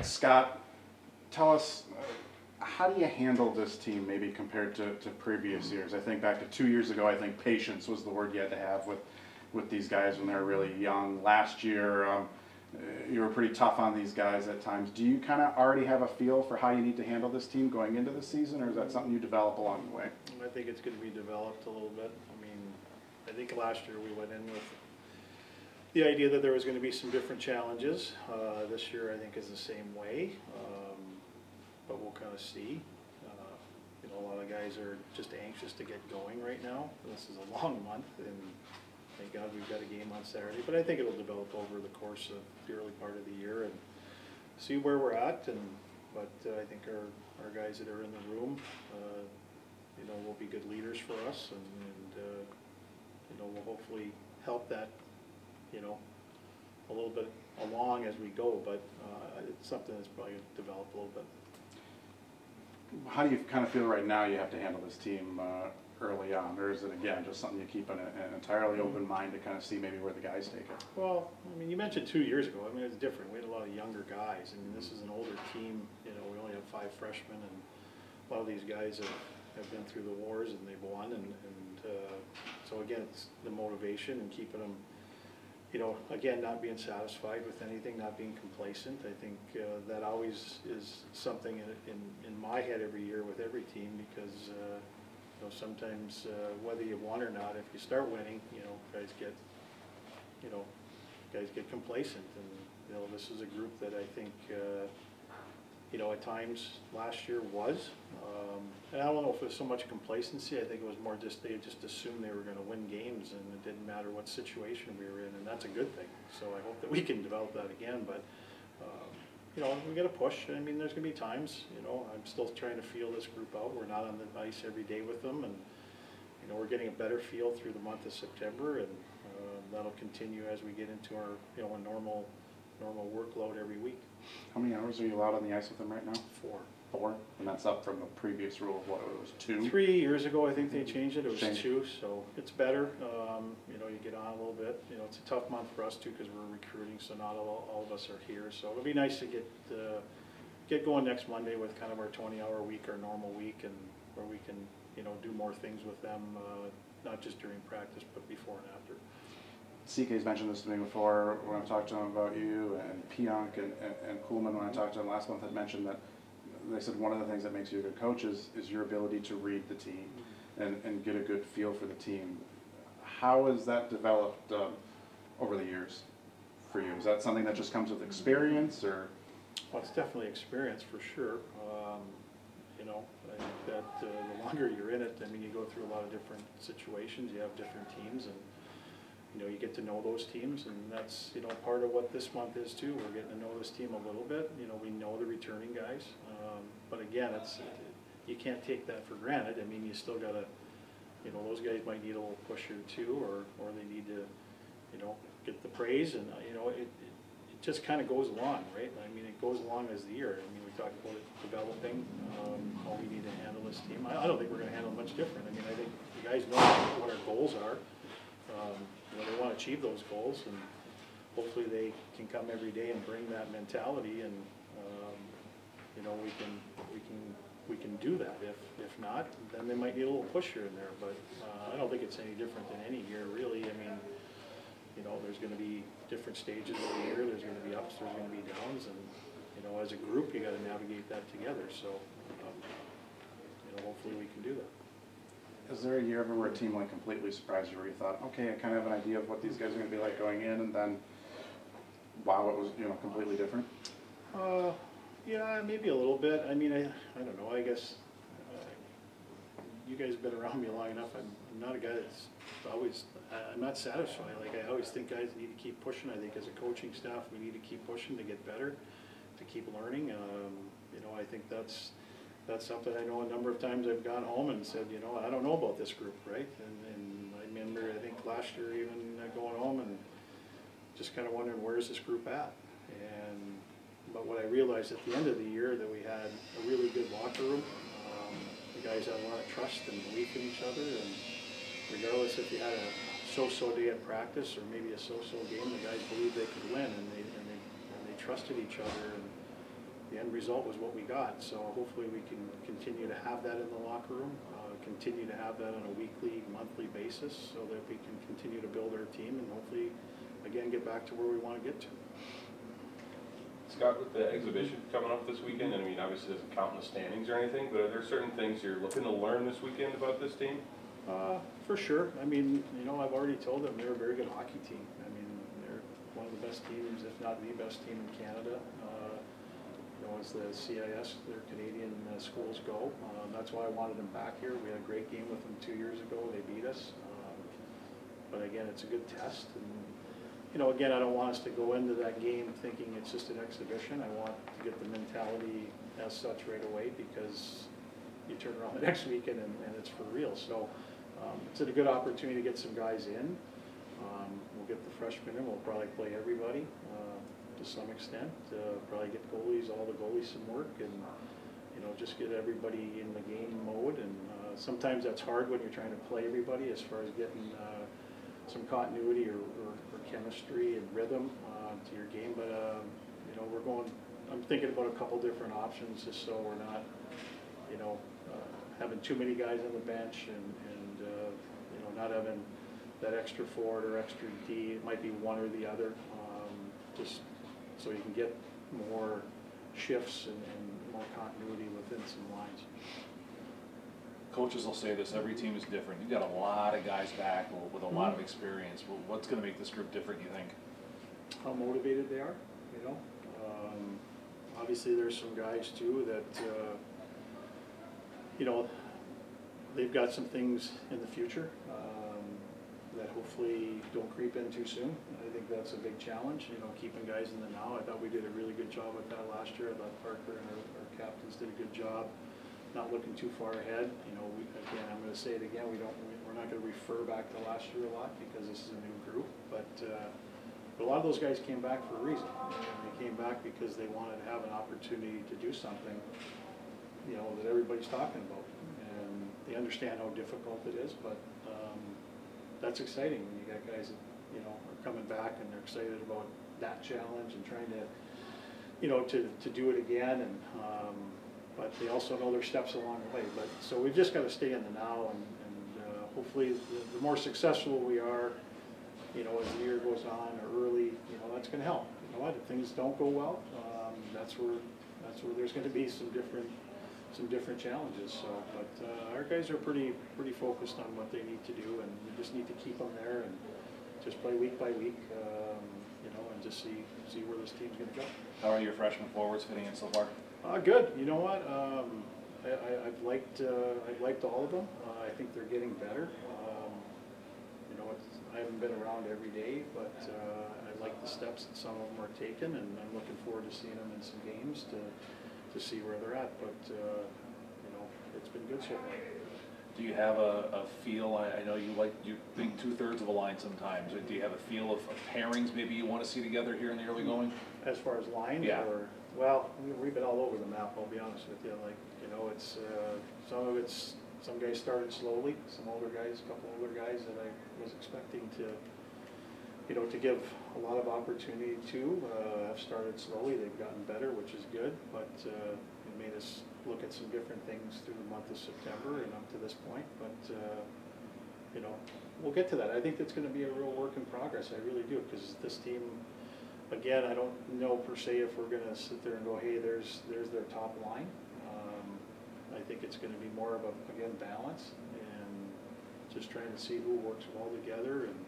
Scott, tell us, how do you handle this team maybe compared to previous years? I think back to 2 years ago, I think patience was the word you had to have with these guys when they were really young. Last year, you were pretty tough on these guys at times. Do you kind of already have a feel for how you need to handle this team going into the season, or is that something you develop along the way? I think it's going to be developed a little bit. I mean, I think last year we went in with the idea that there was going to be some different challenges. This year I think is the same way, but we'll kind of see. You know, a lot of guys are just anxious to get going right now. This is a long month, and thank God we've got a game on Saturday, but I think it'll develop over the course of the early part of the year and see where we're at. But I think our guys that are in the room, you know, will be good leaders for us, and you know, will hopefully help that, you know, a little bit along as we go. But it's something that's probably going to develop a little bit. How do you kind of feel right now you have to handle this team early on, or is it again just something you keep an entirely open mind to kind of see maybe where the guys take it? Well, I mean, you mentioned 2 years ago. I mean, it's different. We had a lot of younger guys. I mean, this is an older team. You know, we only have 5 freshmen, and a lot of these guys have been through the wars and they've won. And so again, it's the motivation and keeping them, you know, again, not being satisfied with anything, not being complacent. I think that always is something in my head every year with every team, because you know, sometimes whether you won or not, if you start winning, you know, guys get complacent. And you know, this is a group that I think you know, at times last year was, and I don't know if it was so much complacency. I think it was more just they just assumed they were going to win games, and it didn't matter what situation we were in, and that's a good thing. So I hope that we can develop that again. But you know, we got to push. I mean, there's going to be times. You know, I'm still trying to feel this group out. We're not on the ice every day with them, and you know, we're getting a better feel through the month of September, and that'll continue as we get into our, you know, a normal workload every week. How many hours are you allowed on the ice with them right now? 4. 4? And that's up from the previous rule of what, it was 2? 3 years ago, I think they changed it. It was 2, so it's better. You know, you get on a little bit. You know, it's a tough month for us too, because we're recruiting, so not all of us are here. So it'll be nice to get going next Monday with kind of our 20-hour week, our normal week, and where we can, you know, do more things with them, not just during practice, but before and after. CK's mentioned this to me before when I talked to him about you, and Pionk and Kuhlman, when I talked to him last month, had mentioned that they said one of the things that makes you a good coach is your ability to read the team and get a good feel for the team. How has that developed over the years for you? Is that something that just comes with experience, or? Well, it's definitely experience for sure. You know, I think that the longer you're in it, I mean, you go through a lot of different situations. You have different teams, and you know, you get to know those teams, and that's, you know, part of what this month is too. We're getting to know this team a little bit. You know, we know the returning guys, but again, you can't take that for granted. I mean, you still gotta, you know, those guys might need a little push or two, or they need to, you know, get the praise, and you know, it just kind of goes along, right? I mean, it goes along as the year. I mean, we talked about it developing, how we need to handle this team. I don't think we're going to handle it much different. I mean, I think the guys know what our goals are. You know, they want to achieve those goals, and hopefully they can come every day and bring that mentality, and you know, we can do that. If not, then they might need a little push here and there. But I don't think it's any different than any year, really. I mean, you know, there's going to be different stages of the year. There's going to be ups, there's going to be downs, and you know, as a group, you got to navigate that together. So you know, hopefully we can do that. Is there a year ever where a team like completely surprised you, where you thought, okay, I kind of have an idea of what these guys are going to be like going in, and then, wow, it was, you know, completely different? Yeah, maybe a little bit. I mean, I don't know. I guess you guys have been around me long enough. I'm not a guy that's always, I'm not satisfied. Like, I always think guys need to keep pushing. I think as a coaching staff, we need to keep pushing to get better, to keep learning. You know, I think that's something I know a number of times I've gone home and said, you know, I don't know about this group, right? And I remember, I think last year even going home and just kind of wondering, where's this group at? But what I realized at the end of the year, that we had a really good locker room. The guys had a lot of trust and belief in each other, and regardless if you had a so-so day at practice or maybe a so-so game, the guys believed they could win, and they trusted each other. And the end result was what we got. So hopefully we can continue to have that in the locker room, continue to have that on a weekly, monthly basis so that we can continue to build our team and hopefully, again, get back to where we want to get to. Scott, with the exhibition coming up this weekend, and I mean, obviously it doesn't count in the standings or anything, but are there certain things you're looking to learn this weekend about this team? For sure. I mean, you know, I've already told them they're a very good hockey team. I mean, they're one of the best teams, if not the best team in Canada. You know, as the CIS, their Canadian schools go. That's why I wanted them back here. We had a great game with them 2 years ago. They beat us. But again, it's a good test. And, you know, again, I don't want us to go into that game thinking it's just an exhibition. I want to get the mentality as such right away because you turn around the next weekend and it's for real. So it's a good opportunity to get some guys in. We'll get the freshmen in. We'll probably play everybody to some extent. Probably get goalies, all the goalies some work, and you know, just get everybody in the game mode. And sometimes that's hard when you're trying to play everybody as far as getting some continuity or chemistry and rhythm to your game. But you know, I'm thinking about a couple different options just so we're not, you know, having too many guys on the bench and you know, not having that extra forward or extra D. It might be one or the other, just so you can get more shifts and more continuity within some lines. Coaches will say this, every team is different. You've got a lot of guys back with a lot of experience. Well, what's going to make this group different, you think? How motivated they are, you know. Obviously there's some guys too that, you know, they've got some things in the future that hopefully don't creep in too soon. I think that's a big challenge, you know, keeping guys in the now. I thought we did a really good job with that last year. I thought Parker and our captains did a good job. Not looking too far ahead. You know, again, I'm going to say it again. We're not going to refer back to last year a lot because this is a new group. But a lot of those guys came back for a reason. And they came back because they wanted to have an opportunity to do something, you know, that everybody's talking about. And they understand how difficult it is. But that's exciting when you got guys that, you know, are coming back and they're excited about that challenge and trying to, you know, to do it again. And but they also know their steps along the way. But so we've just got to stay in the now, and hopefully the more successful we are, you know, as the year goes on or early, you know, that's going to help. You know what? If things don't go well, that's where there's going to be some different challenges. So, but our guys are pretty focused on what they need to do, and we just need to keep them there and just play week by week, you know, and just see where this team's going to go. How are your freshman forwards fitting in so far? Good. You know what? I've liked all of them. I think they're getting better. You know, I haven't been around every day, but I like the steps that some of them are taking, and I'm looking forward to seeing them in some games to see where they're at. But you know, it's been good so far. Do you have a feel? I know you think 2/3 of a line sometimes. Do you have a feel of pairings maybe you want to see together here in the early going? As far as lines, yeah. Or well, we've been all over the map. I'll be honest with you. Like, you know, it's some guys started slowly. Some older guys, a couple older guys that I was expecting to, you know, to give a lot of opportunity to have started slowly. They've gotten better, which is good. But it made us look at some different things through the month of September and up to this point. But you know, we'll get to that. I think it's going to be a real work in progress. I really do, because this team. Again, I don't know per se if we're going to sit there and go, hey, there's their top line. I think it's going to be more of a, again, balance and just trying to see who works well together. And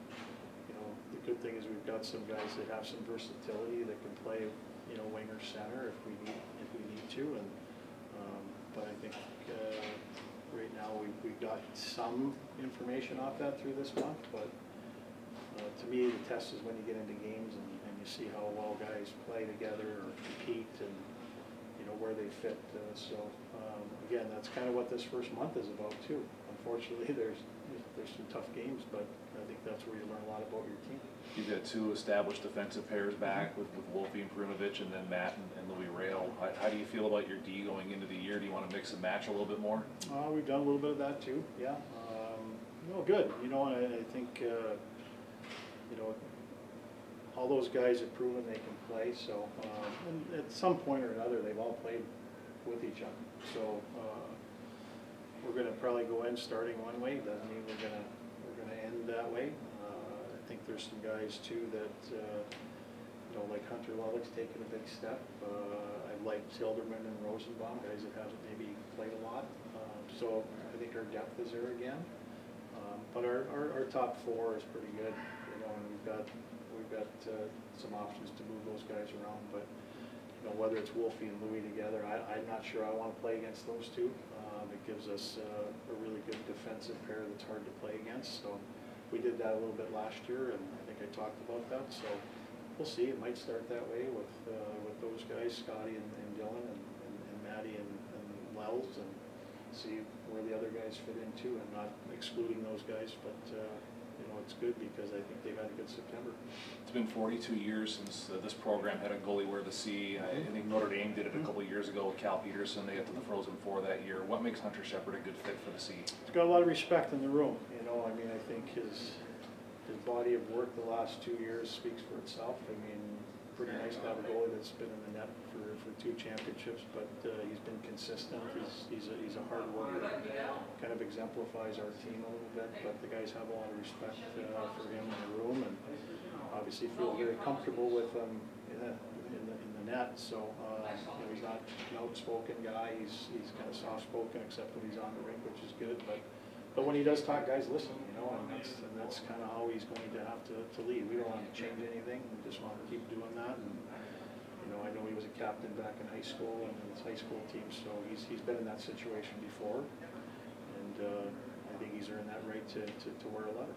you know, the good thing is we've got some guys that have some versatility that can play, you know, wing or center if we need to. And but I think right now we've got some information off that through this month. But to me, the test is when you get into games and you see how well guys play together or compete, and you know where they fit. So again, that's kind of what this first month is about too. Unfortunately, there's some tough games, but I think that's where you learn a lot about your team. You've got two established defensive pairs back with Wolfe and Perunovic, and then Matt and Louis Rail. How do you feel about your D going into the year? Do you want to mix and match a little bit more? We've done a little bit of that too. Yeah. Well, good. You know, I think you know, all those guys have proven they can play, so, and at some point or another, they've all played with each other. So, we're gonna probably go in starting one way, doesn't mean we're gonna end that way. I think there's some guys too that, you know, like Hunter Lullick's taken a big step. I like Tilderman and Rosenbaum, guys that haven't maybe played a lot. So I think our depth is there again. But our top four is pretty good, you know, and we've got some options to move those guys around. But you know, whether it's Wolfie and Louie together, I'm not sure I want to play against those two. It gives us a really good defensive pair that's hard to play against. So we did that a little bit last year, and I think I talked about that. So we'll see. It might start that way with those guys, Scotty and Dylan and Maddie and Wells, and see where the other guys fit in too. I'm not excluding those guys, but you know, it's good because I think they've had a good September. It's been 42 years since this program had a goalie wear the C. I think Notre Dame did it a couple of years ago with Cal Peterson. They got to the Frozen Four that year. What makes Hunter Shepard a good fit for the C? He's got a lot of respect in the room. You know, I mean, I think his body of work the last 2 years speaks for itself. I mean, pretty nice to have a goalie that's been in the net for 2 championships, but he's been consistent. He's a hard worker. Kind of exemplifies our team a little bit, but the guys have a lot of respect for him in the room, and obviously feel very comfortable with him in the net. So you know, he's not an outspoken guy. He's kind of soft-spoken, except when he's on the rink, which is good. But when he does talk, guys listen, you know, and that's kind of how he's going to have to lead. We don't want to change anything. We just want to keep doing that. And you know, I know he was a captain back in high school and in his high school team, so he's been in that situation before, and I think he's earned that right to wear a letter.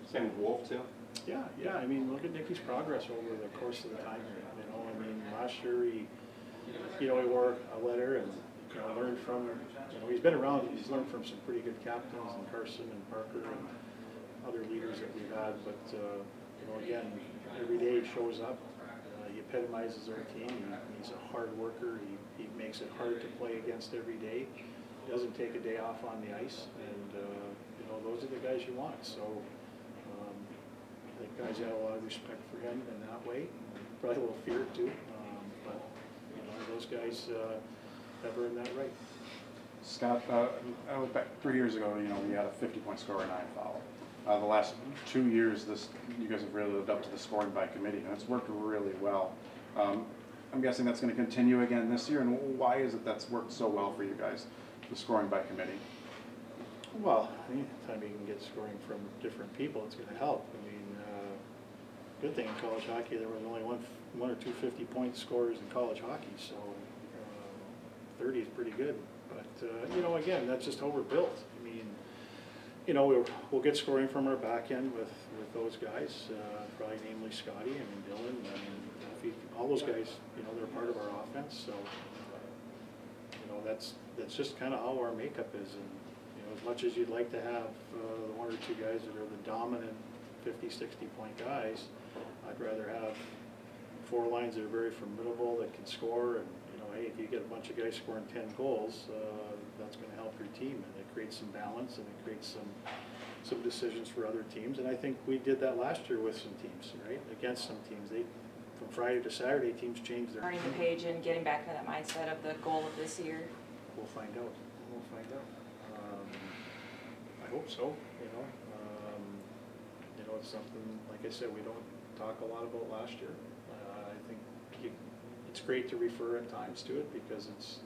Same with Wolf too? Yeah. I mean, look at Nicky's progress over the course of the time here. You know, I mean, last year he wore a letter and learned from. You know, he's been around. He's learned from some pretty good captains, and Carson and Parker and other leaders that we've had. But you know, again, every day he shows up. He epitomizes our team. He's a hard worker. He makes it hard to play against every day. He doesn't take a day off on the ice, and you know, those are the guys you want. So I think guys have a lot of respect for him in that way. Probably a little fear too, but you know, those guys have earned that right. Scott, I look back 3 years ago, you know, we had a 50-point score and 9 foul. The last 2 years, you guys have really lived up to the scoring by committee, and it's worked really well. I'm guessing that's going to continue again this year, and why is it that's worked so well for you guys, the scoring by committee? Well, anytime you can get scoring from different people, it's going to help. I mean, good thing in college hockey, there was only one or two 50-point scorers in college hockey, so 30 is pretty good. But, you know, again, that's just how we're built. I mean, you know, we'll get scoring from our back end with those guys, probably namely Scotty, I mean, Dylan, I mean, all those guys, you know, they're part of our offense, so, you know, that's just kind of how our makeup is. And, you know, as much as you'd like to have the 1 or 2 guys that are the dominant 50, 60-point guys, I'd rather have 4 lines that are very formidable, that can score, and, you know, hey, if you get a bunch of guys scoring 10 goals, that's going to help your team, and it creates some balance, and it creates some decisions for other teams. And I think we did that last year with some teams, right? Against some teams. From Friday to Saturday, teams changed their... Turning the page and getting back to that mindset of the goal of this year. We'll find out. I hope so, you know. You know, it's something, like I said, we don't talk a lot about last year. I think it's great to refer at times to it because it's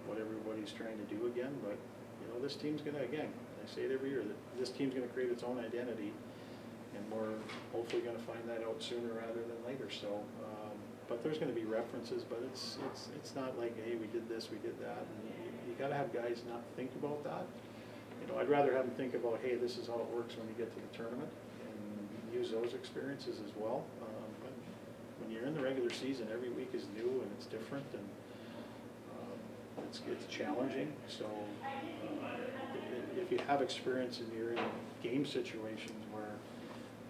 what everybody's trying to do again, but you know, this team's gonna, again, I say it every year, that this team's gonna create its own identity, and we're hopefully gonna find that out sooner rather than later. So, but there's gonna be references, but it's not like, hey, we did this, we did that, and you gotta have guys not think about that. You know, I'd rather have them think about, hey, this is how it works when we get to the tournament, and use those experiences as well. But when you're in the regular season, every week is new and it's different, and it's challenging. So if you have experience and you're in game situations where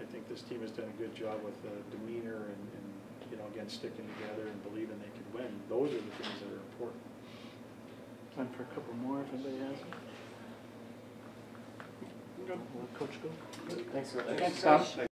I think this team has done a good job with demeanor and you know, again, sticking together and believing they can win, those are the things that are important. Time for a couple more if anybody has them. Good. Coach, go. Thanks, Thanks, Scott. Coach.